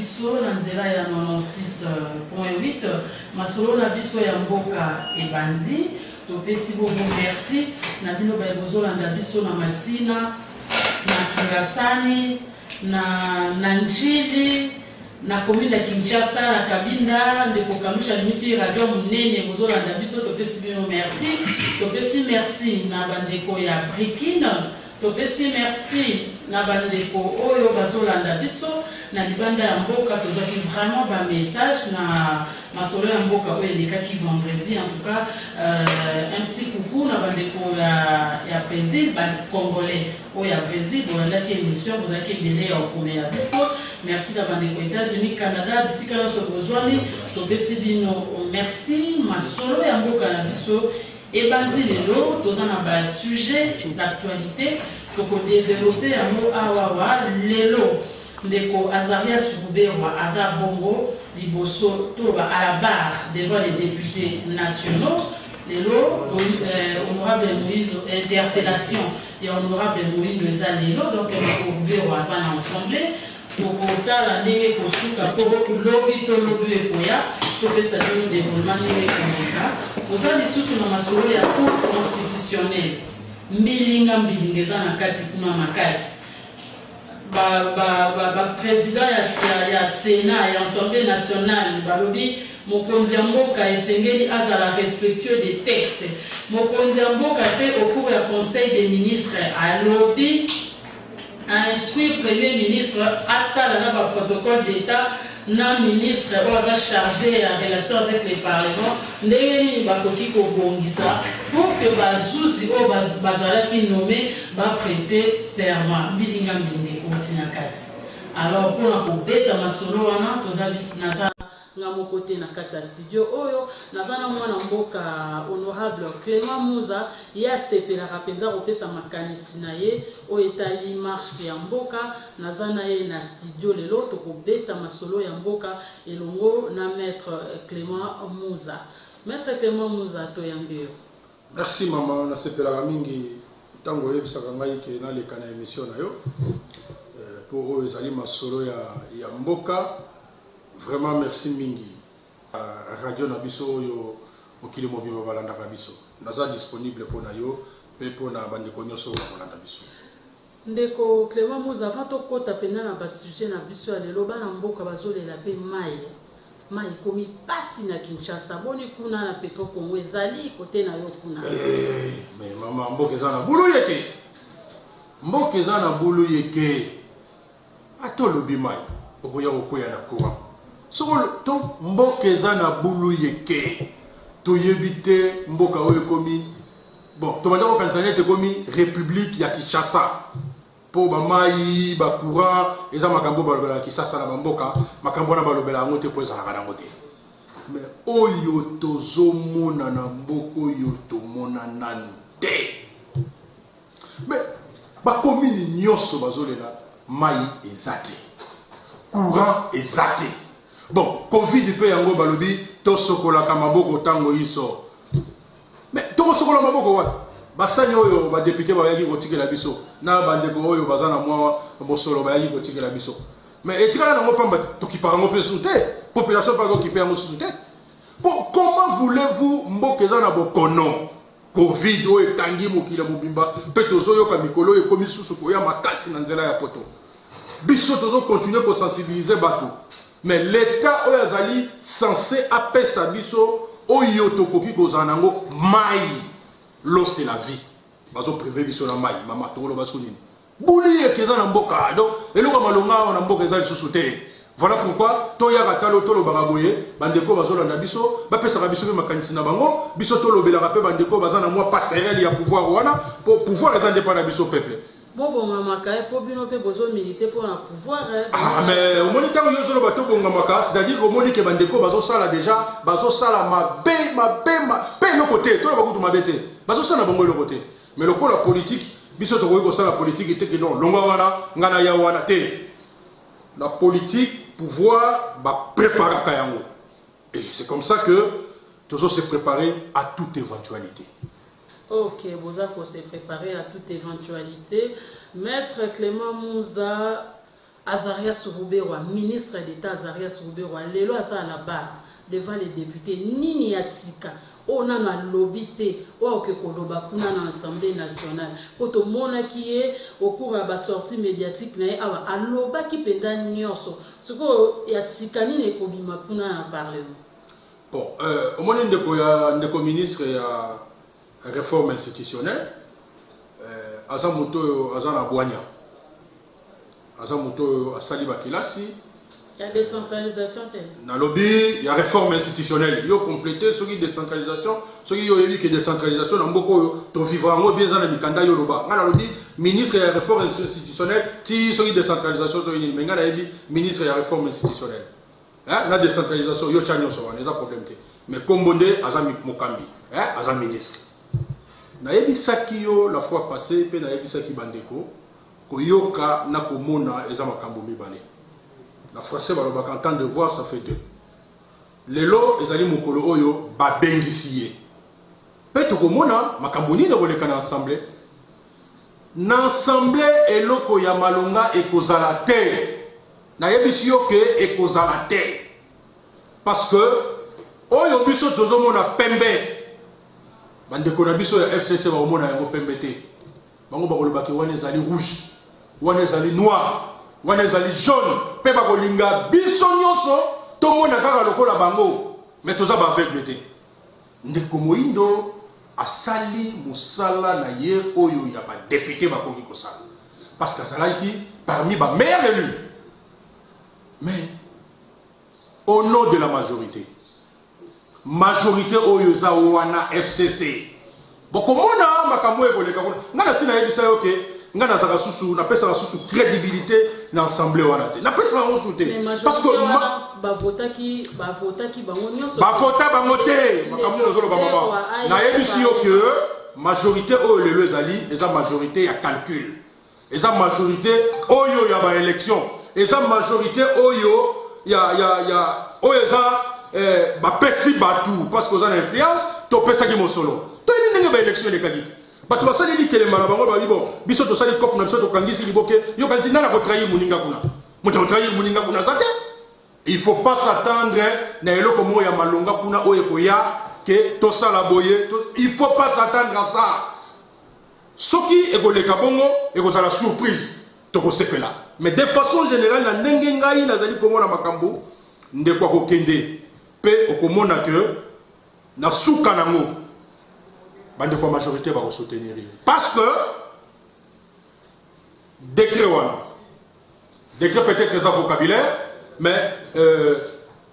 biso na nzela ya 96.8 masolo na biso ya mboka ebandi topesi bongo merci na bino ba bozolanda biso na Masina na Kingasani na Njili na commune ya Kinshasa na Kabinda ndeko Kalusha misi radio munene bozolanda biso topesi bino merci topesi merci na bandeko ya Brikina topesi merci na bandeko oyo bazolanda biso na libanda ya mboka tozaki vraiment ba message na masolo ya mboka oyo elekaki vendredi en tout cas un petit coucou na bandeko ya Brésil ba congolais oyo ya Brésil bolandaki émission bozaki belé ya okomela biso merci na bandeko États-Unis Canada bisika nyonso bozwani topesi bino merci masolo ya mboka na biso ebandi lelo toza na ba sujet d'actualité toko développer yango awawa lelo ndeko Azaria Sukuberwa aza bongo liboso toloba à la barre devant les députés nationaux lelo honorable Moïse interpellation et honorable Moïse Leza lelo donc Sukuberwa aza na assemblée tokotala ndenge kosuka po lobi to lobi ekoya topesa bino développement ndenge ekomeka oza lisusu na masolo ya cour constitutionnelle mbilinga eza na kati kuna makasi ba président ya Sénat ya Assemblée nationale balobi mokonzi ya mboka esengeli azala respectueux des textes mokonzi ya mboka te au cours ya conseil des ministres alobi a instruit premier ministre atala na ba protocole d'état na ministre va charger en relation avec les parlements ndenge bakoki kobongisa pour que bazuzi o bazalaki nommé ba prêter serment bilinga mbinde kotina kati alors pour kobeta masolo wana tozabisi naza ngamo côté na kati ya studio oyo nazana mwana mboka honorable Clément Muza ya sepela rapenza kopesa makanisi na ye o etali marche ya mboka nazana ye na studio lelo tokobeta masolo ya mboka elongo na maître Clément Muza. Maître Clément Muza to yambio. Merci maman na sepela mingi tango yebisaka ngai ke na leka na émission na yo pour ezali masolo ya mboka. Vraiment merci mingi. Radio Nabiso yo mokili mobimba balanda kabiso. Naza disponible pour na yo pe pour na bandeko nyonso balanda biso. Ndeko Clément Muza avant to kota pena na ba sujet na biso ya lelo bana mboka bazolela pe mai komi pasi na Kinshasa boni kuna na Petro Congo ezali kote na yo kuna. Mais mama mboka eza na bulu yeke. Mboka eza na bulu yeke. Atolobi mai. Okoya na courant. Soko to mboka eza na bulu yeke to yebite mboka oyo komi bon to banda ko kanzania te komi république ya Kinshasa po ba mai ba courant eza makambo balobela Kinshasa na mboka makambo na balobela ngote po eza na ngote mais oyo tozomona na mboka oyo tomona nanu te mais ba komini nyonso bazolela mai ezate courant ezate. Bon, Covid peut yango balobi to sokola kamaboko tango iso. Mais to sokola maboko wa. Basani oyo ba député ba yaki kotikela biso. Na bandeko oyo bazana mwa mosolo ba yaki kotikela biso. Mais etikala nango pamba to kipa ngo pe soute. Population pas occupé yango soute. Bon, comment voulez-vous mbokeza na bokono? Covid o etangi mokila mobimba pe tozoyo ka mikolo e komi susu ko ya makasi na nzela ya poto. Biso tozo continuer ko sensibiliser bato. Mais l'État est censé appeler biso oyo tokoki kozana ngo mai l'eau c'est la vie bazo privé biso na mai mama tolo baso nini buli ekeza na mboka do eloko malonga na mboka ezali susute. Voilà pourquoi toya katalo tolo bagaboye bandeko bazolanda biso bapesa biso pe makanisi na bango biso tolo belaka pe bandeko bazana moi passerelle ya pouvoir wana pour pouvoir ezande pa na biso peuple. Bon maman kae po bino pe besoin militer pour un pouvoir. Ah mais au moniteur yo zolo bato bongamaka c'est-à-dire au monique bandeko bazo sala déjà bazo sala ma pe no côté to ba kutu mabete bazo sala bongo le côté mais le la politique biso to ko sala politique était que non longa wana ngana ya wana te la politique pouvoir ba préparer kayango et c'est comme ça que toujours se préparer à toute éventualité. Ok, vous avez se préparer à toute éventualité. Maître Clément Muza, Azarias Rouberwa, ministre d'État Azarias Rouberwa, lelo asa à la barre devant les députés, nini yasika, on a na lobité, ou que koloba kuna na l'Assemblée nationale, pour tout le monde qui est au cours de la sortie médiatique, na a loba qui penda nyoso, ce que yasika ni ne kobima kuna na parlement. Bon, au moment où il y a un ministre à réforme institutionnelle, Azamuto Azana Boigna, Azamuto Asaliba Kilasi. Il y a décentralisation. Dans le lobby, il y a réforme institutionnelle. Il y a complété ce qui est décentralisation, ce qui est décentralisation. Dans beaucoup de vivre en haut, bien dans le Mikanda Yoruba. Dans le lobby, ministre de la réforme institutionnelle, si ce qui est décentralisation, ce qui est ministre de la réforme institutionnelle. La décentralisation, il y a un problème. Mais comme Bonde, Azami Mokambi, Azami ministre. Nayebi Sakio la fois passée, pe nayebi Saki Bandeko, Koyoka Nakomona et Zamakambo Mibale. La français va le entendre de voir, ça fait deux. Les lots, les alliés Mokolo Oyo, Babengisiye. Peut-être que Mona, Makamboni ne voulait qu'un ensemble. N'ensemble et loko Yamalonga et Kozalate. Nayebi Siyoke et Kozalate. Parce que, Oyo Biso Tozomona Pembe. Bandeko na biso ya FCC ba omona yango pembete. Bango ba kolobaki wana ezali rouge, wana ezali noir, wana ezali jaune, pe ba kolinga biso nyonso to mona kaka lokola bango, mais toza ba aveugle te. Ndeko Moindo asali musala na ye oyo ya ba député ba koki kosala. Parce que azalaki parmi ba meilleurs élus. Mais au nom de la majorité oyo za wana FCC bokomona makambo ekoleka kuna ngana sina yebisa yo ke ngana zaka susu na pesa susu crédibilité na ensemble wana te na pesa ngo te parce que ba votaki bango nyonso ba vota bango te makambo nozolo ba mama na yebisi yo ke majorité oyo lelo ezali eza majorité ya calcul eza majorité oyo ya ba élection eza majorité oyo ya oyo eza bapesi batu parce que vous avez influence to pesa ki mosolo to ni nenge ba élection de kagiti batu basali li kelema na bango ba bon biso to sali cop na biso to kangisi liboke yo kanti nana ko trahir muninga kuna muta trahir muninga kuna zate il faut pas s'attendre na eloko mo ya malonga kuna oye ko ya ke to sala boye il faut pas s'attendre à ça soki ekoleka bongo ekozala surprise to ko sepela mais de façon générale na ndenge ngai nazali komona makambo ndeko ko kende pe okomona que na souka nango bande kwa majorité va soutenir parce que décret peut-être un vocabulaire mais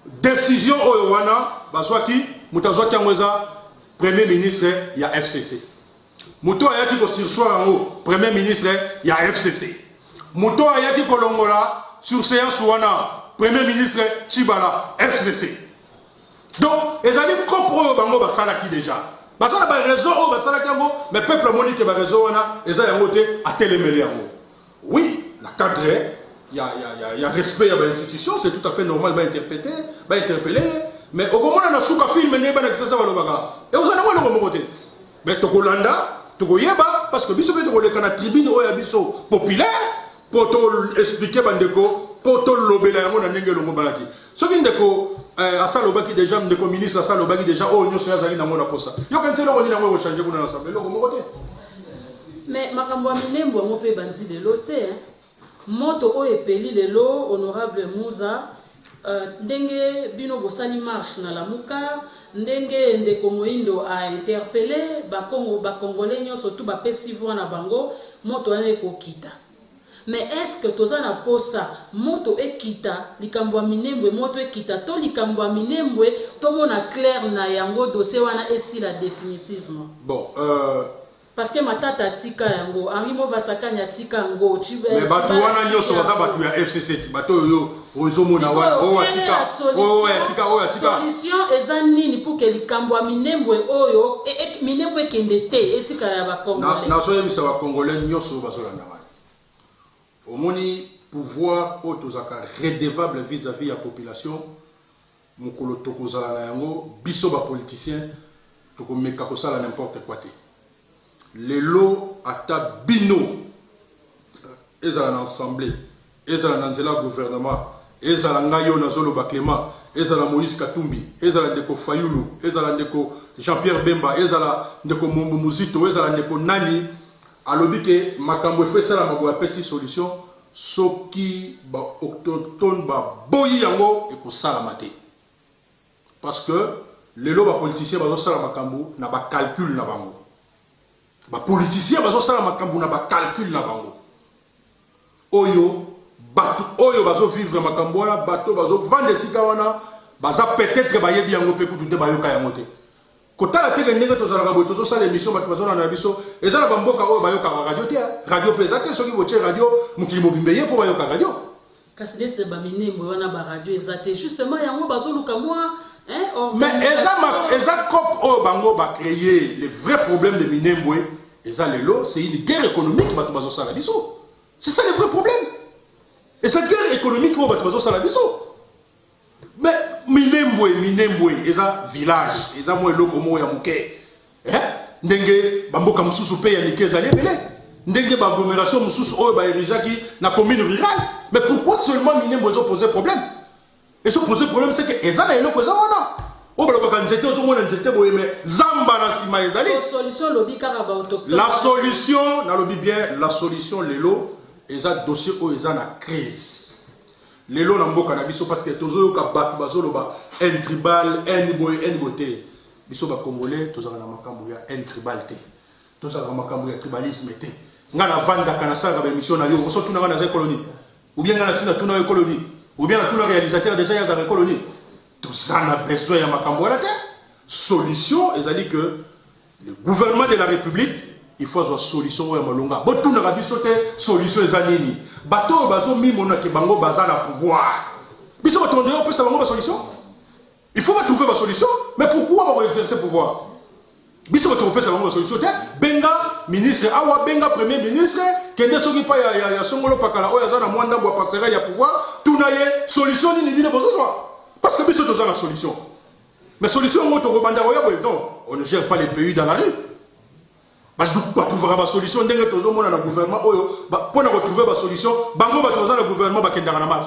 décision oyo wana bazwaki mutazwaki ngweza premier ministre ya FCC muto ayaki ko sursoir en haut premier ministre ya FCC muto ayaki ko longola sur séance wana premier ministre Chibala FCC. Donc, ils ont dit propre bango basala qui déjà. Basala ba réseau o basala qui yango, mais peuple monique ba réseau wana, ils ont yangoté à télémélé yango. Oui, la cadre, il y a respect à l'institution, c'est tout à fait normal ba interpréter, ba interpeller, mais au moment na souka film ne ba na kisasa ba lobaga. Et vous en avez le côté. Mais to Kolanda, to Yeba parce que biso be to le kana tribune o ya biso populaire pour te expliquer bandeko, pour te lobela yango na ndenge longo balaki. Ce qui ndeko asalobaki déjà ndeko ministre asalobaki déjà oh nyoso yazali na mona posa yo kanti lo ngoni nango changer kuna na assemblée loko moko te mais makambo minembo ngo pe bandi de lote moto o epeli lelo honorable Muza ndenge bino bosali marche na lamuka ndenge ndeko Moindo a interpellé ba congolais nyonso tout ba pesi voix na bango moto ane ko kita. Mais est-ce que toza na posa moto ekita likambo minembwe moto ekita to likambo minembwe to mona clair na yango dossier wana esila définitivement bon parce que matata tika yango Henri Movasakanya tika ngo mais batu wana nyoso baza batu ya FCC bato yo ozomona wana o atika solution ezanini pour que likambo minembwe oyo minembwe kende te etika ya ba congolais na so yebisa ba congolais nyoso bazolanda au moni pouvoir autozaka redevable vis-à-vis de la population mukolo tokozala na yango biso ba politicien tokomeka kosala n'importe quoi te lelo ata bino ezala na assemblée ezala nanzela gouvernement, ezala ngayo nazolo Clément, ezala Moïse Katumbi, ezala ndeko Fayulu, ezala ndeko Jean-Pierre Bemba, ezala ndeko Mumbu Muzito, ezala ndeko Nani, alobi ke makambo fe sala mabo apesi solution soki ba autochtone ba boyi yango eko sala mate. Parce que lelo ba politicien bazo sala makambo na ba calcul na bango. Ba politicien bazo sala makambo na ba calcul na bango. Oyo bato oyo bazo vivre makambo wana bato bazo vendre sika wana baza peut-être ba yebi yango pe kutu te bayoka yango te. Kotala teke ndenge tozalaka boye tozosala émission bato bazona na biso ezala bamboka oyo bayoka radio te radio peza te soki botie radio mokili mobimbe ye po bayoka radio. Kasi dese ba minembo wana ba radio ezate justement yango bazoluka moi mais eza cop oyo bango ba créer le vrai problème de minembo eza lelo c'est une guerre économique bato bazosala biso. C'est ça le vrai problème. Et cette guerre économique oyo bato bazosala biso. Mais Minembwe, eza village, eza mo eloko mo ya muke. Ndenge bamboka mususu pe ya mike zali belé. Ndenge ba agglomération mususu oyo ba erijaki na commune rurale. Mais pourquoi seulement Minembwe zo poser problème? Et ce poser problème c'est que eza na eloko eza wana. O balobaka nzete ozo mona nzete boye mais zamba na sima ezali. Solution lobi kaka ba autochtone. La solution, na lobi bien, la solution lelo eza dossier oyo eza na crise. Lelo na mboka na biso parce que tozo yoka bato bazolo ba un tribal un boté biso ba congolais tozaka na makambo ya un tribal te tozaka makambo ya tribalisme te ngana vanda kana sala ba émission na yo so tuna ngana za colonie ou bien ngana sina tuna yo colonie ou bien na tuna réalisateur déjà ya za colonie tozana besoin ya makambo la te solution ezali que le gouvernement de la République il faut avoir solution ya malonga botu na biso te solution ezanini bato bazo mimona ke bango bazala pouvoir biso bato ndeyo pesa bango ba solution il faut trouver ba solution mais pourquoi ba exercer pouvoir biso bato pesa bango ba solution te benga ministre awa benga premier ministre kende soki pa ya songolo pakala oya zana mwanda bo passerelle ya pouvoir tunaye solution nini bino bozozwa parce que biso tozana solution mais solution ngoto ko banda oya boy non on ne gère pas les pays dans la rue. Parce que pour trouver une solution, dès que tu as un gouvernement, pour trouver une solution, bango va trouver le gouvernement qui est dans la marche.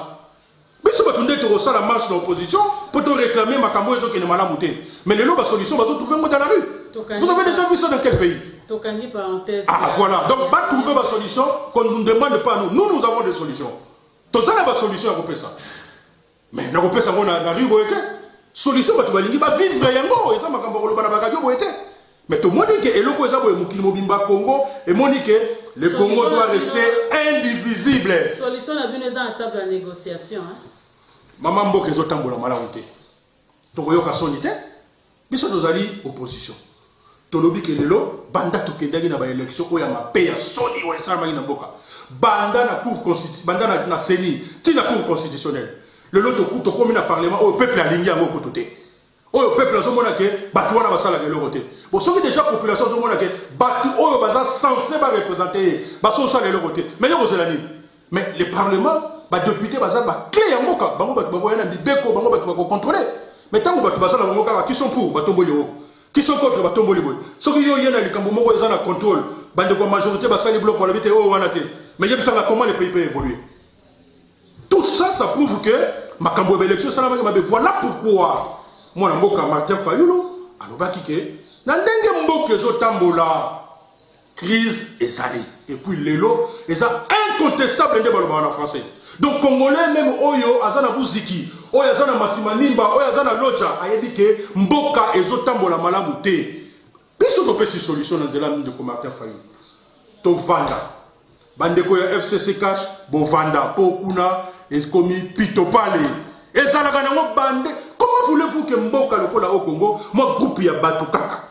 Mais si tu as la marche de l'opposition, pour te réclamer ma cambo qui est mal monté. Mais les lots solution, va trouver dans la rue. Vous avez déjà vu ça dans quel pays? Ah voilà. Donc va trouver une solution qu'on ne nous demande pas nous. Nous avons des solutions. Tu as une solution à couper ça. Mais na couper ça on a rue boyete. Solution va vivre yango et ça ma cambo le bana radio boyete. Mais tout le monde dit que Eloko Ezabo et Moukili Mobimba Congo et Monique, le Congo doit rester indivisible. Solution la bien à table de négociation. Maman Mboke Zotambola Malamonte. Tokoyoka sonité, biso dozali opposition. Tolobi ke lelo banda tokendaki na ba élection oya mape ya soni o esama ina mboka. Banda na cour constitutionnelle, banda na seni, ti na cour constitutionnelle. Lelo to komi na parlement au peuple alingi yango kotote. Oyo peuple azomona ke batu wana basala ke lokote. Bon soki déjà population azomona ke batu oyo baza censé ba représenter baso sala ke lokote. Mais yo zelani. Mais le parlement ba député baza ba clé ya mboka bango batu bakoyana bibeko bango batu bako contrôler. Mais tango batu basala bango kaka qui sont pour batomboli yo. Qui sont contre batomboli boy. Soki yo yena likambo moko eza na contrôle bande ko majorité basali bloc pour la vite o wana te. Mais yebisa comment le pays peut évoluer. Tout ça ça prouve que makambo élection ça na voilà pourquoi moi mboka Martin Fayulu alobaki ke na ndenge mboka ezotambola crise ezali et puis lelo eza incontestable nde baloba en français donc congolais même oyo azana buziki oyo azana masimanimba oyo azana locha ayebi ke mboka ezotambola malamu te biso to pesi solution na nzela minde ko Martin Fayulu to vanda bandeko ya FCC cash bo vanda po kuna ekomi pitopale ezalaka nango bande. Comment voulez-vous que Mboka lokola au Congo, moi groupe ya bato kaka,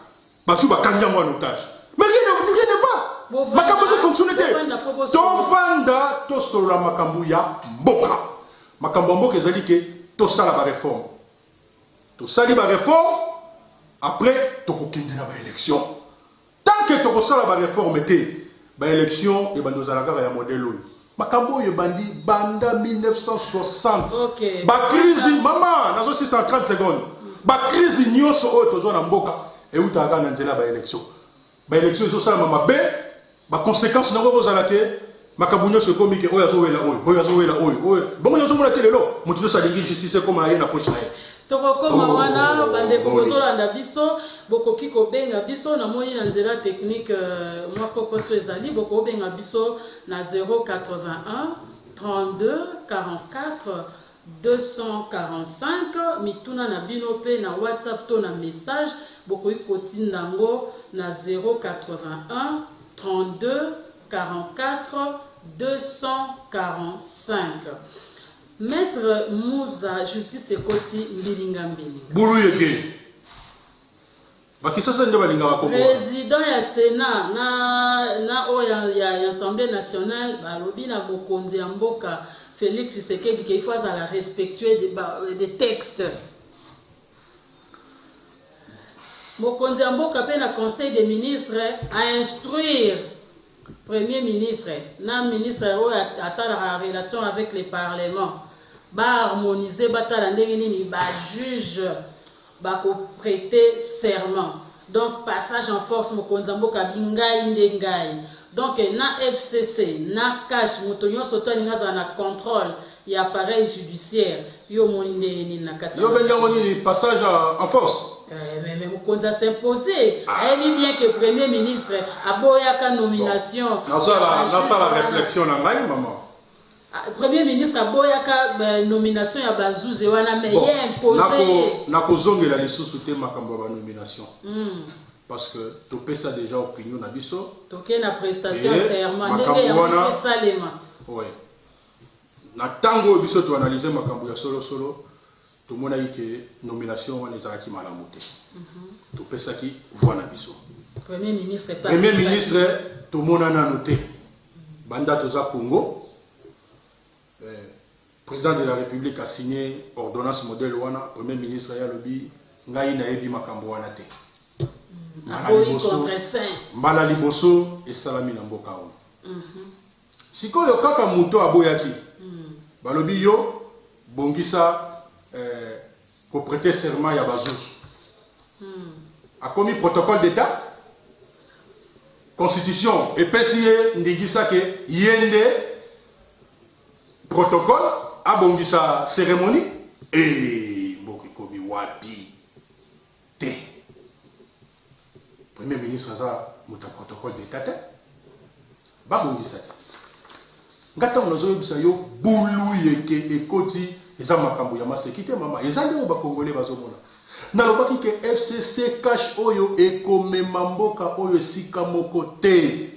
basu bakanga moi en otage. Mais rien ne va. Makambo zo fonctionne te. To vanda to sola makambo ya Mboka. Makambo Mboka ezali ke to sala ba réforme. To sali ba réforme après to kokende na ba élection. Tant que to sala ba réforme te, ba élection e bando zalaka ya modèle oyo. Makambo yo bandi banda 1960. Okay. Ba crise maman nazo 630 secondes. Ba crise nyoso oyo tozo na mboka e utaka na nzela ba élection. Ba élection zo sala mama be ba conséquences na ko zala ke Makabunyo se komi ke oya zo wela oyo. Bon yo zo mona telelo, mutu sa lingi justice comme aye na poche na ye. Tokokoma wana bandeko bozolanda biso bokoki kobenga biso na moni na nzela technique mwako koso ezali bokobenga biso na 081 32 44 245 mituna na bino pe na WhatsApp to na message bokoki kotinda ngo na 081 32 44 245. Maître Mouza, justice ekoti mbilinga mbili. Bulu yeke. Bakisa sende balinga wako. Président ya Sénat na ya Assemblée nationale balobi na mokonzi ya mboka Félix Tshisekedi qu'il faut la respectuer des textes. Mokonzi ya mboka pe na conseil des ministres à instruire Premier ministre, na ministre a la relation avec les parlements, ba harmoniser batala ndenge nini ba juge ba ko prêter serment. Donc passage en force mokonzi mboka bingai ndengai. Donc na FCC, na cash motonyo soto ninga na contrôle et appareil judiciaire yo moni ni na kati. Yo benga moni passage en force. Mais mokonzi a s'imposé. Ayebi bien que premier ministre a boyaka nomination. Dans la réflexion na ngai maman. Premier ministre a boyaka nomination ya bazuze wana mais il imposé. Na kozongela lisusu te makambo ba nomination. Parce que to pesa déjà opinion na biso. Toke na prestation serment ndenge ya salema. Oui. Na tango biso to analyser makambo ya solo. Tout le monde a dit que nomination wana ezalaki malamu te. To pesa ki voix na biso. Premier ministre tout le monde a noté. Banda toza Congo. Président de la République a signé ordonnance modèle wana, premier ministre ya lobi ngai na yebi makambo wana te. Mbala liboso et salami na mboka o. Sikoyo kaka muto aboyaki. Balobi yo bongisa pour prêter serment ya bazuzu. A commis protocole d'état. Constitution et PCE ndingisa ke yende protocole a bongisa cérémonie et mboki kobi wapi te. Premier ministre za muta protocole d'état te. Ba bongisa ti. Ngata unazo yebisa yo bulu yeke ekoti eza makambo ya masekite mama eza nde ba congolais bazomona. Na lobaki ke FCC cash oyo ekomema mboka oyo sika moko te.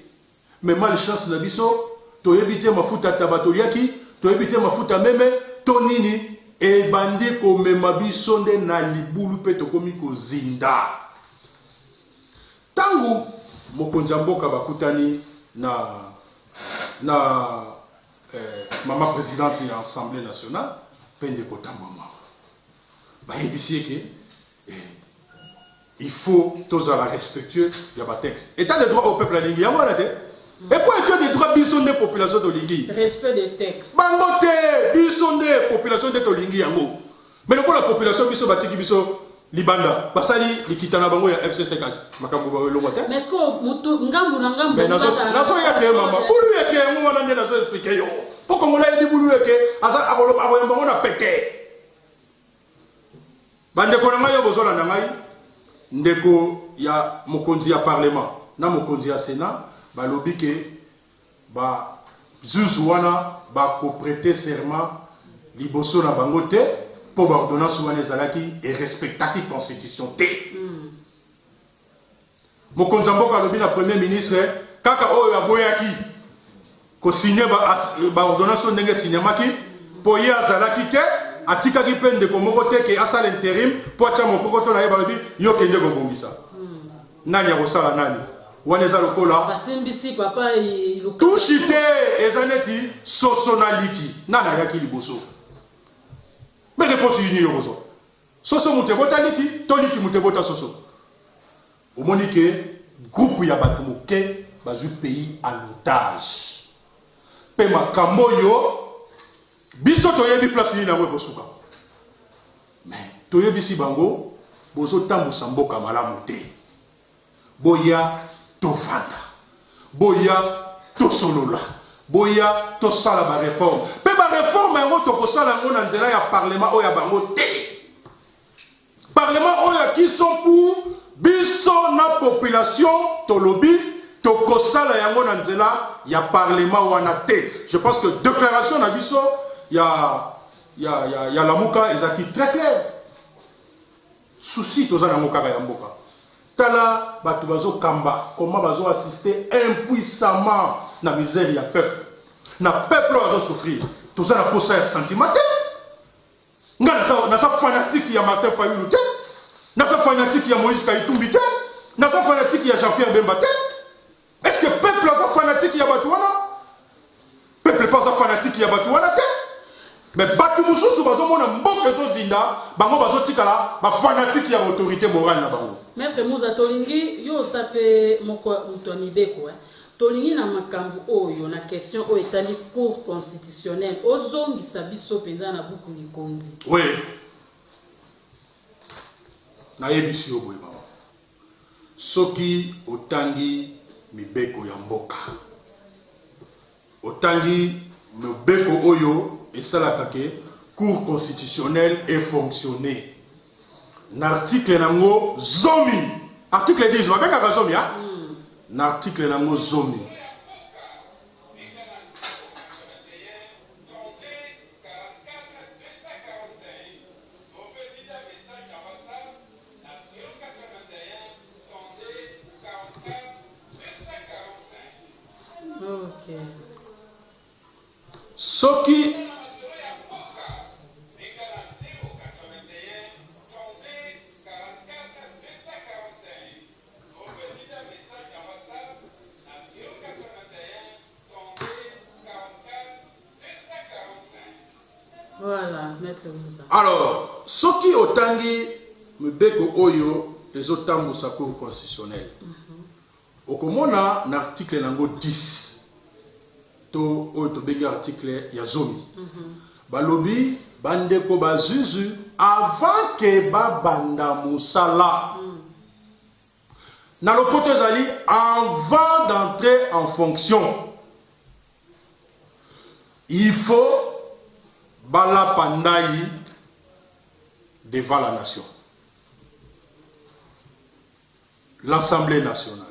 Mais malchance na biso toyebite mafuta tabatoliaki, toyebite mafuta meme tonini e bandi komema biso nde na libulu pe tokomi kozinda. Tangu mokonzi mboka bakutani na mama présidente de l'Assemblée nationale pende kotamba mama. Ba yebisi ke il faut tous la respectueux il y a pas texte. État de droit au peuple lingi ya mwana te. Et pour état de droit biso de population de lingi. Respect des textes. Bango te biso de population de lingi yango. Mais le pour la population biso batiki biso libanda basali likitana bango ya FCC makambo ba longo te. Mais est-ce que mutu ngambu na ngambu na so ya ke mama bulu yake yango wana nde na so expliquer yo. Pour Congolais di bulu yake asa abolo bango na peke. Bandeko na ngai bozola na ngai ndeko ya mokonzi ya parlement na mokonzi ya sénat balobi ke ba zuzu wana ba ko prêter serment liboso na bango te po ba ordonnance wana ezalaki et respectaki constitution te. Mokonzi mboka alobi na premier ministre kaka oyo aboyaki ko signer ba ordonnance ndenge signamaki po ye azalaki te atika ki pende ko moko te ke asala intérim po acha moko to na ye balobi yo kende ko bongisa. Nani ya kosala nani? Wana eza lokola basimbisi papa tushite ezaneti sosonaliki nana yaki liboso. Mais réponse yini yozo. Soso mutebota liki to liki mutebota soso. Omoni ke groupe ya bato moke bazu pays en otage. Pe makambo yo biso toyebi place ni nango bosuka. Mais toyebi si bango bozo tambusa mboka malamu te. Boya tovanda. Boya tosolola. boya to sala ba réforme pe ba réforme yango to ko sala ngo na nzela ya parlement o ya bango te parlement o ya qui sont pour biso na population to lobi to ko sala yango na nzela ya parlement wana te. Je pense que déclaration na biso ya lamuka ezaki très clair. Souci to za na moka ya mboka tala batu bazo kamba comment bazo assister impuissamment na misère ya peuple na peuple bazo souffrir to za na posa ya sentiment nga na sa fanatique ya Martin Fayulu te na sa fanatique ya Moïse Kaïtumbi te na sa fanatique ya Jean-Pierre Bemba te. Est-ce que peuple a fanatique ya batu wana peuple pas fanatique ya batu wana te. Mais batu mususu bazo mona mboka ezo zinda bango bazo tikala ba fanatique ya autorité morale na bango. Maître Musa tolingi yo sape moko mutwa mibeko tolingi na makambo oyo na question o etali cour constitutionnelle ozongisa biso penza na buku likondi. Oui. Na yebisi yo boye mama. Soki otangi mibeko ya mboka. Otangi mibeko oyo esalaka ke cour constitutionnelle est fonctionné. L'article nango zomi. Article 10, ma benga zomi ha? L'article nango zomi. OK. Soki Voilà, Maître Musa. alors, soki otangi mibeko oyo ezotambusa cour constitutionnelle. Okomona na article nango 10. To oyo to bengi article ya zomi. Balobi bandeko bazuzu avant que babanda musala. Na lopoto ezali avant d'entrer en fonction. Il faut bala pandai devant la nation. L'Assemblée nationale,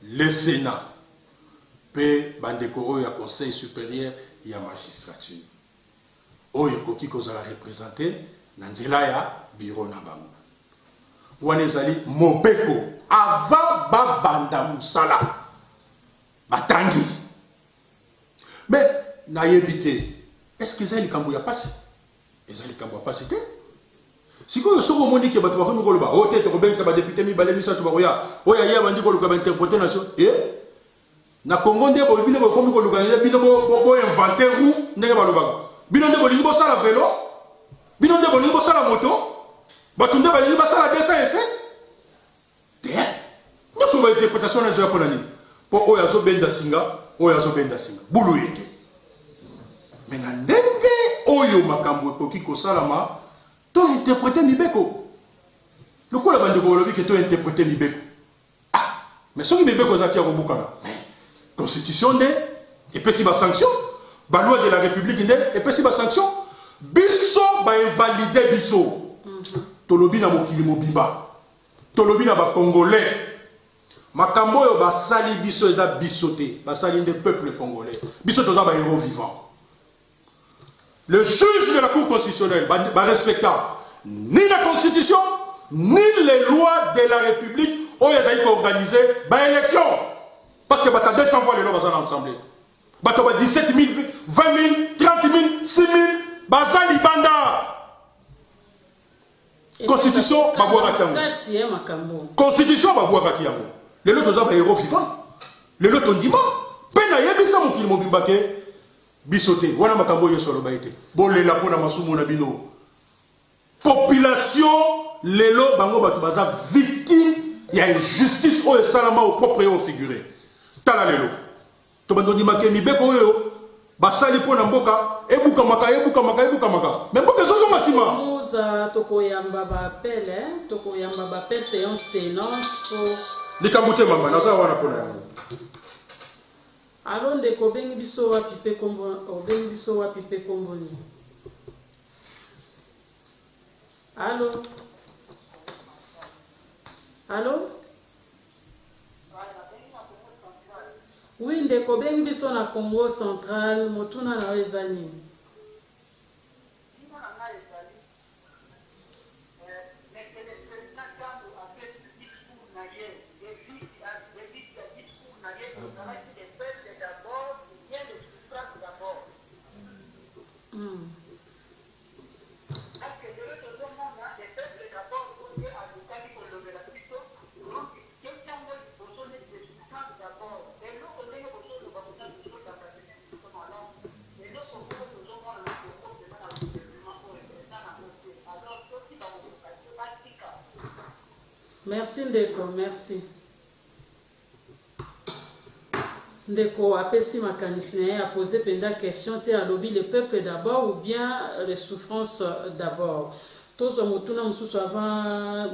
le Sénat, pe bandeko oyo ya Conseil supérieur ya magistrature. Oyo koki kozala représenter na nzela ya bureau na bango. Wana ezali mobeko avant babanda musala. Batangi. Mais na yebite est-ce que ezali kambo ya pasi? Ezali kambo ya pasi te? Sikoyo soko moniki bato bakomi koloba o te ko bengisa ba député mi balemi sa to bakoya oya ya bandi ko luka ba interpréter nation na Congo nde bo bino ko komi ko luka bino bo inventer ou ndenge ba lobaka bino nde bo lingi bo sala vélo bino nde bo lingi bo sala moto bato nde ba lingi ba sala 207 te no so ba interprétation na zo ko nani po oya zo benda singa bulu yeke mena ndenge oyo makambo ekoki kosalama to interpréter mibeko. Le coup la bande de que to interpréter mibeko. Ah, mais ce qui mibeko zaki ya kobukana. Constitution de et puis si ba sanction, ba loi de la République de et puis si ba sanction, biso ba invalider biso. Tolobi na mokili mobimba. Tolobi na ba congolais. Makambo yo ba sali biso eza bisoté, ba sali des peuples congolais. Biso toza ba héros vivants. Le juge de la Cour constitutionnelle va respecter ni la Constitution, ni les lois de la République où ils ont organisé l'élection. Parce que tu as 200 fois les lois dans l'Assemblée. Tu as 17 000, 20 000, 30 000, 6 000, Bazali Banda. Constitution, Constitution, les lots sont héros vivants. Les lots sont dimanche. Pena yebisa mokili mobimbake. Bisoté, wana makambo yo solo baite. Bolela pona masumu na bino. Population lelo bango batu baza victime ya injustice o salama au propre au figuré. Tala lelo. To bandoni make mibeko oyo basali pona mboka ebuka maka. Mais mboka zozo masima. Musa tokoyamba ba appel tokoyamba ba appel séance tenante pour likambute mama naza wana pona yango. Allô, ndeko bengi biso wapi pe kombo, bengi biso wapi pe kombo ni. Allô? Allô? Oui, ndeko bengi biso na Congo central, motuna na ezani. Merci Ndeko, merci. Ndeko apesi makanisi a posé pendant question te à lobby le peuple d'abord ou bien les souffrances d'abord. Tous au motuna mususu avant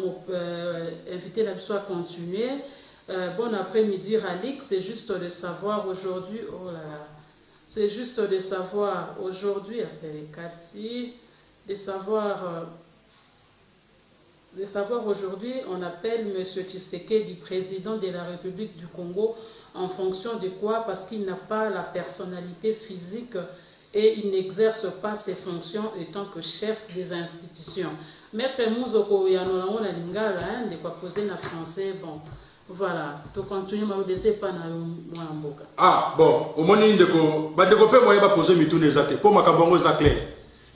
inviter la biso à continuer. Bon après-midi Ralik, c'est juste de savoir aujourd'hui, oh là là, c'est juste de savoir aujourd'hui, appelé Cathy, de savoir aujourd'hui, on appelle M. Tshisekedi président de la République du Congo en fonction de quoi? Parce qu'il n'a pas la personnalité physique et il n'exerce pas ses fonctions étant que chef des institutions. Maître Mouzoko Yanolamo na lingala, de quoi poser na français, bon, voilà, tu continues, ma bébé, pas na mboka. Ah, bon, au moment où il va poser mitou les athées, pour ma cabongo clair.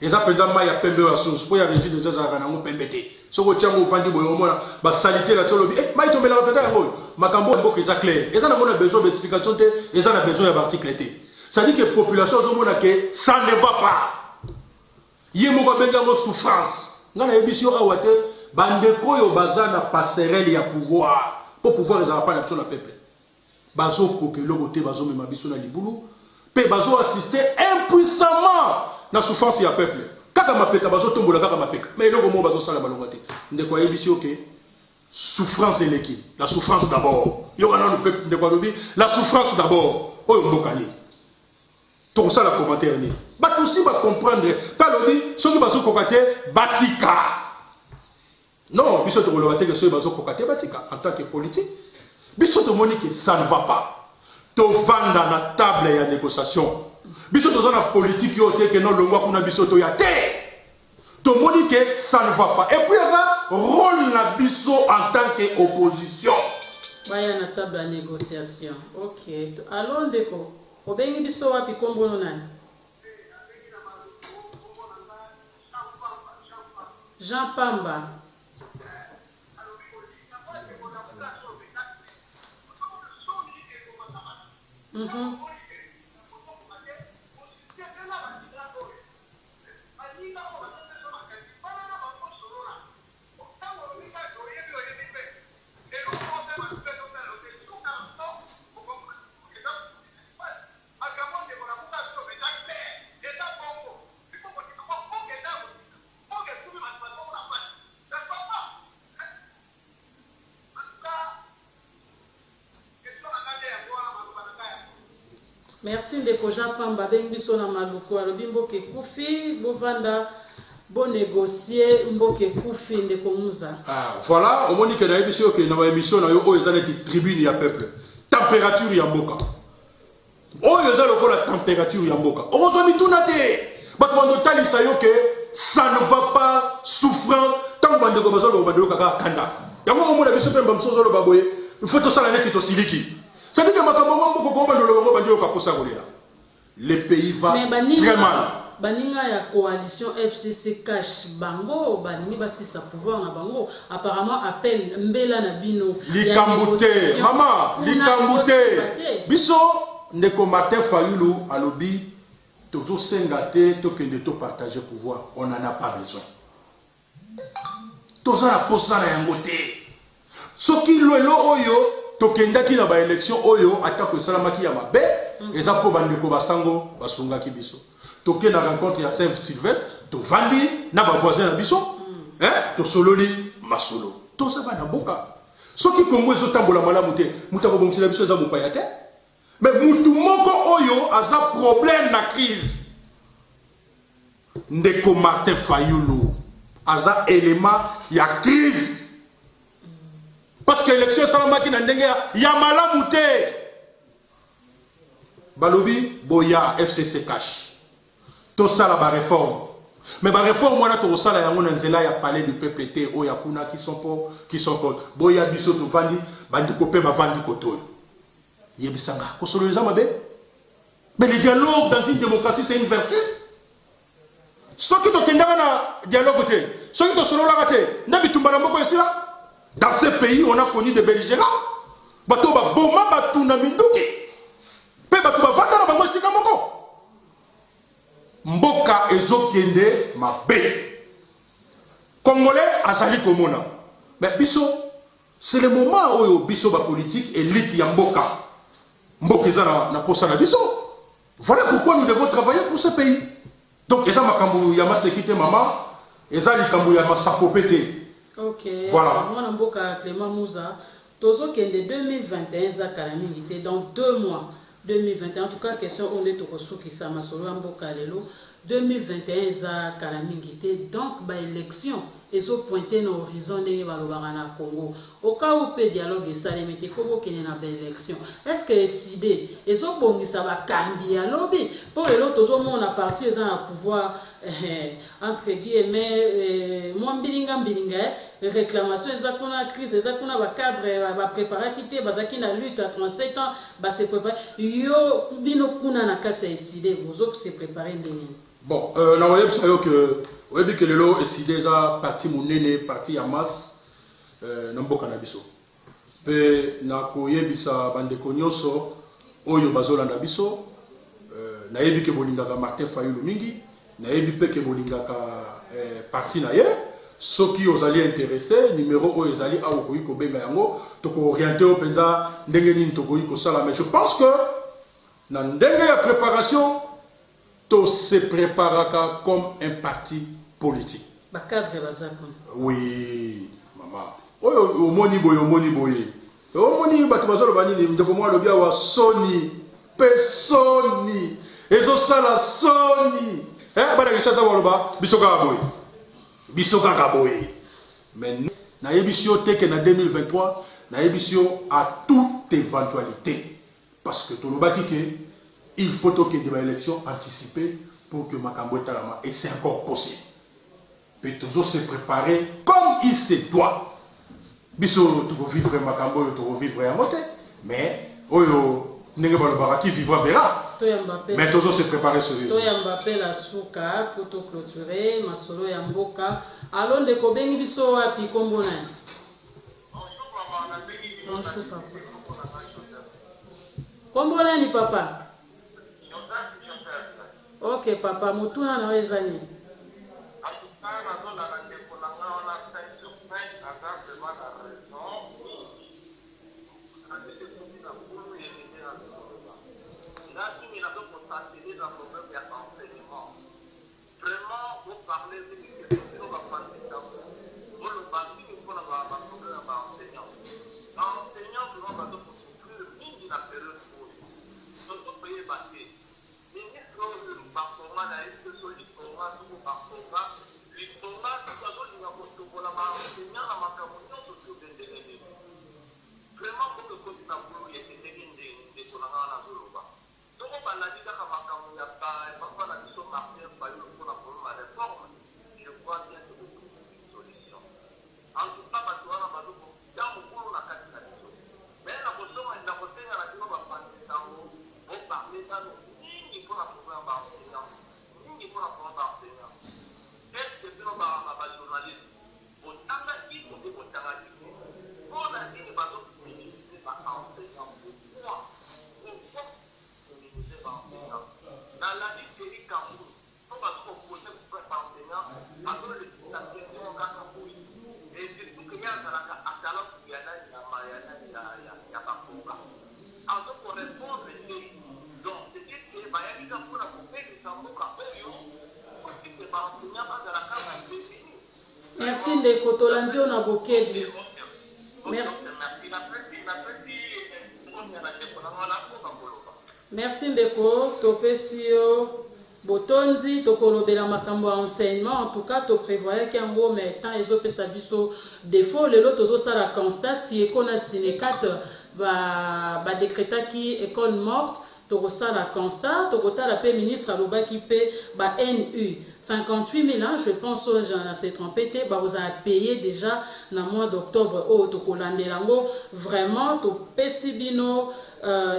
Et après, il y a pembe à source, pour y a régime de Zazarana, pembete. Ce que tu as fait, c'est salité la seule. Eh, mais il tombe là, ma cambo est clair. Et ça, on a besoin d'explications, et ça, on a besoin d'articles. Ça dit que la population, ça ne va pas. Il y a une souffrance. Dans la émission, bandeko yo bazana passerelle ya pouvoir pour pouvoir les apprendre à la peuple. Bazo kokelo côté bazo mema biso na libulu, pe bazo assister impuissamment na souffrance ya peuple. Kaka mapeka bazo tombola kaka mapeka. Mais eloko mo bazo sala balongate. Ndeko yebisi oké souffrance eleki. La souffrance d'abord. Yo wana no peuple ndeko lobi la souffrance d'abord. Oyo mbokani. Tout ça la commentaire ni. Ba aussi va comprendre pas lobi soki bazo kokate batika. Non, biso to kolobate que soki bazo kokate batika en tant que politique. Biso to moni que ça ne va pas. To vanda na table ya négociation. Biso to zona politique yo te que non longwa kuna biso to ya te. To moni que ça ne va pas. Et puis ça rôle na biso en tant que opposition. Baya na table ya négociation. OK. Allons ndeko. Obengi biso wapi kombo nani? Jean Pamba. Merci de Jean Pamba bengiso na maluku alobi mboke kufi bovanda bon négocier mboke kufi de komuza. Ah voilà, au moni que na émission que na émission na yo o ezalaki tribune ya peuple. Température ya mboka. O ezaloko la température ya mboka. Ozo mituna te. Bato bando talisa yo que ça ne va pas souffrant tant bande ko bazolo bando kaka kanda. Yango mo na biso pe mbamso zo baboye. Il faut to sala net to siliki. Ça dit que le pays va très mal. Baninga ya coalition FCC cache bango baningi basi sa pouvoir na bango apparemment appelle mbela na bino likambute mama likambute biso ndeko Martin Fayulu alobi toujours sengate to kende to partager pouvoir on en a pas besoin to ça la posa na yango te soki lelo oyo tokendaki na ba élection oyo atako salamaki ya mabe eza po bandeko basango basungaki biso toke na rencontre ya Saint-Sylvestre to vandi na ba voisin na biso to sololi masolo to sa ba na mboka soki Congo ezo tambola malamu te mutako bongisa biso za mopaya te Mais mutu moko oyo aza problème na crise. Ndeko Martin Fayulu aza élément ya crise. Parce que l'élection salamaki na ndenge ya malamu te. Balobi boya FCC cash. To sala ba réforme. Mais ba réforme wana to sala yango na nzela ya palais du peuple te o ya kuna qui sont contre. Boya biso to vandi bandi kopé ba vandi koto. Yebisanga ko solo les mabe. Mais le dialogue dans une démocratie c'est une vertu. Ce qui to kendanga na dialogue te. Ce qui to solo la te. Na bitumba na moko esila. Dans ce pays, on a connu des belligérants. Bato ba boma batu na minduki. Pe batu ba vanda na bango sika moko. Mboka ezokende mabe. Congolais azali komona. Mais biso, c'est le moment où biso ba politique élite ya mboka. Mboka eza na posa na biso. Voilà pourquoi nous devons travailler pour ce pays. Donc eza makambu ya masekite mama, eza likambu ya masakopete. Ok, voilà. Moi, Namboka Clément Mouza, Tozo Kende 2021, Zakaramingité, dans 2 mois, 2021, en tout cas, question on est au Souki Samasolo, Mboka Lelo, 2021, Zakaramingité, donc, bah, élection, et ça pointé dans l'horizon de Balobarana Congo. Au cas où le dialogue est salé, mais il faut qu'il y ait une élection. Est-ce que c'est idée, et ça, ça va cambier à lobby, pour les autres, on a parti, ils ont un pouvoir. Entre guillemets, moi bilinga réclamation exactement crise exactement ba cadre ba préparer quitter bazaki na lutte à 37 ans ba se préparer yo bino kuna na kati décider vous autres se préparer ndenge. Bon na voyez que oyebi que lelo décider za parti monene parti ya masse na mboka na biso pe na koyebisa bandeko nyonso oyo bazolanda biso na yebi ke bolingaka Martin Fayulu mingi na yebi pe ke bolingaka parti na ye soki ozali intéressé numéro o ezali a okoyi ko benga yango to ko orienter au penza ndenge nini to koyi ko sala. Mais je pense que na ndenge ya préparation to se préparaka comme un parti politique Ba cadre bazako. Oui maman oyo omoni boye omoni bato bazolo banini ndeko mwa lobia wa soni pesoni ezo sala soni. Bada kisasa waloba bisoka kaboy. Mais na yebisio teke na 2023 na yebisio à toute éventualité parce que tolobaki ke il faut que des élections anticipées pour que makambo etalama et c'est encore possible. Peut toujours se préparer comme il se doit. Biso to vivre makambo to vivre en moté mais oyo ndenge balobaka qui vivra verra. Mais toujours se préparer sérieusement. Toya Mbappé la souka pour te clôturer masolo ya mboka alon de ko bengi biso wapi kombo na bonjour papa kombo na ni papa ok papa mutuna na wezani Merci de Kotolandi on a boké. Merci. Merci ndeko topesio botonzi tokolobela makambo ya enseignement en tout cas to prévoyait qu'ango mais tant ezopesa biso défaut lelo tozosala constat si ekona sinekat ba décrétaki école morte tokosala constat tokotala pe ministre alobaki pe ba NU 58 000 ans je pense aux gens à s'est trompé te ba vous a payé déjà na mois d'octobre au tokolandelango vraiment topesi bino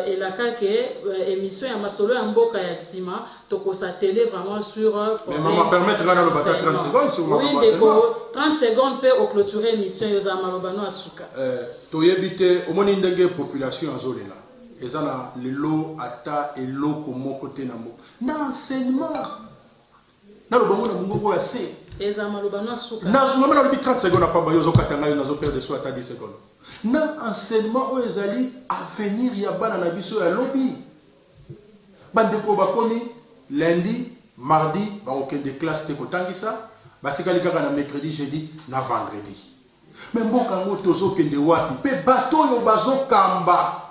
et la que émission ya masolo ya mboka ya sima tokosa télé vraiment sur mais maman permettre là le bata 30 secondes sur ma oui déco 30 secondes peut au clôturer émission yoza malobano asuka toyebite omoni ndenge population azolela ezana lelo ata eloko moko te na mboka na enseignement na lobango na mungo ya se eza malobano asuka na maman na 30 secondes apamba yozo katanga yo nazo perdre soit à 10 secondes na enseignement oyo ezali avenir ya bana na biso ya lobi bandeko bakomi lundi mardi bakokende classe te kotangisa batikali kaka na mercredi jeudi na vendredi mais mboka yango tozokende wapi mpe bato oyo bazokamba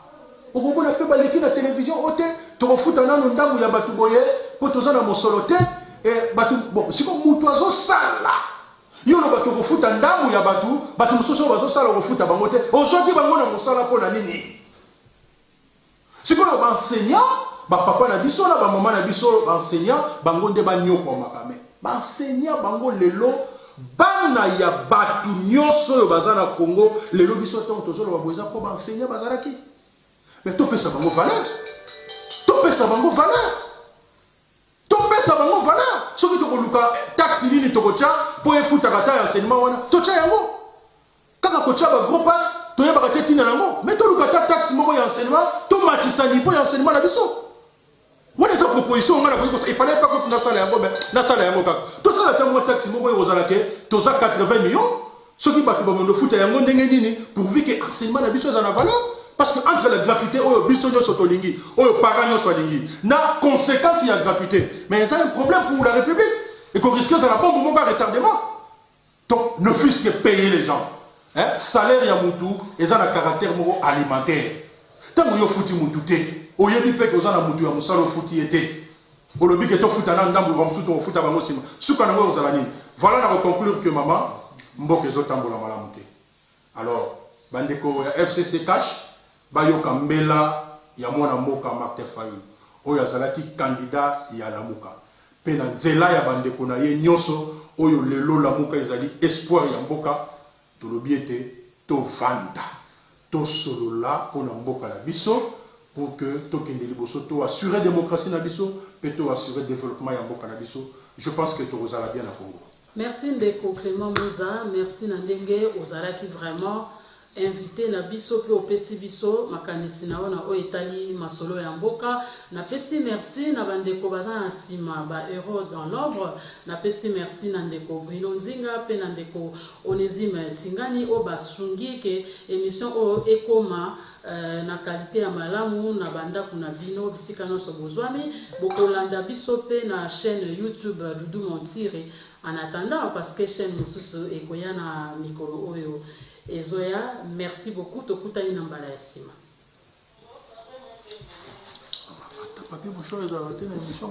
okomona mpe baleki na télévision ote tokofuta nano ndambu ya bato boye mpo toza na mosolo te bato bon siko mutu azosala yo no baki kofuta ndambu ya bato mosusu bazosala kofuta bango te ozwaki bango na mosala mpo na nini sikoyo baenseignant bapapa na biso na bamama na biso baenseignant bango nde banyokwamaka me baenseignant bango lelo bana ya bato nyonso oyo baza na Congo lelo biso ntango tozoloba boye eza mpo baenseignant bazalaki mais topesa bango valeur topesa bango valeur soki tokoluka taxe nini tokotya mpo efutaka ta ya enseignement wana totya yango kaka kotya ba gros passe toyebaka te ntina yango mais toluka ta taxe moko ya enseignement tomatisa niveau ya enseignement na biso wana eza proposition nga na koki kosa il fallait pas que nasala yango kaka tosala ta mwa taxe moko oyo kozala ke toza 80 millions soki bato bamondo futa yango ndenge nini pourvu que enseignement na biso eza na valeur. Parce que entre la gratuité, oyo biso nyonso tolingi, oyo parents nyonso alingi, na conséquence il y a gratuité. Mais ça a un problème pour la République et qu'on risque ça la bombe au moment retardement. Donc ne fût-ce que payer les gens. Hein? Salaire ya mutu, et ça a un caractère moro alimentaire. Tant que yo fouti mutu te, oyo bi pe kozana mutu ya musalo fouti ete. Olobi ke to futa na ndambu ba mutu to futa bango sima. Suka na ngo ozala nini? Voilà na conclure que maman mboke zo tambola malamu te. Alors bandeko ya FCC cash bayoka mbela ya mwana mboka Martin Fayulu oyo azalaki candidat ya Lamuka pe na nzela ya bandeko na ye nyonso oyo lelo Lamuka ezali espoir ya mboka tolobi ete tovanda tosolola mpona mboka na biso pour que tokende liboso to assurer démocratie na biso pe to assurer développement ya mboka na biso. Je pense que tozala bien na Congo. Merci ndeko Clément Mouza, merci na ndenge ozalaki vraiment invité na biso pe opesi biso makanisi na wana o etali masolo ya mboka na pesi merci na bandeko baza na sima ba héros dans l'ombre na pesi merci na ndeko Bruno Nzinga pe na ndeko Onésime Tingani o basungi ke émission o ekoma na qualité ya malamu na banda kuna bino bisika nyonso bozwami bokolanda biso pe na chaîne YouTube Doudou Montire en attendant parce que chaîne mosusu ekoya na mikolo oyo Ezoya, merci beaucoup. Tokutani nambala ya sima. Papier bouchon, ils ont arrêté l'émission.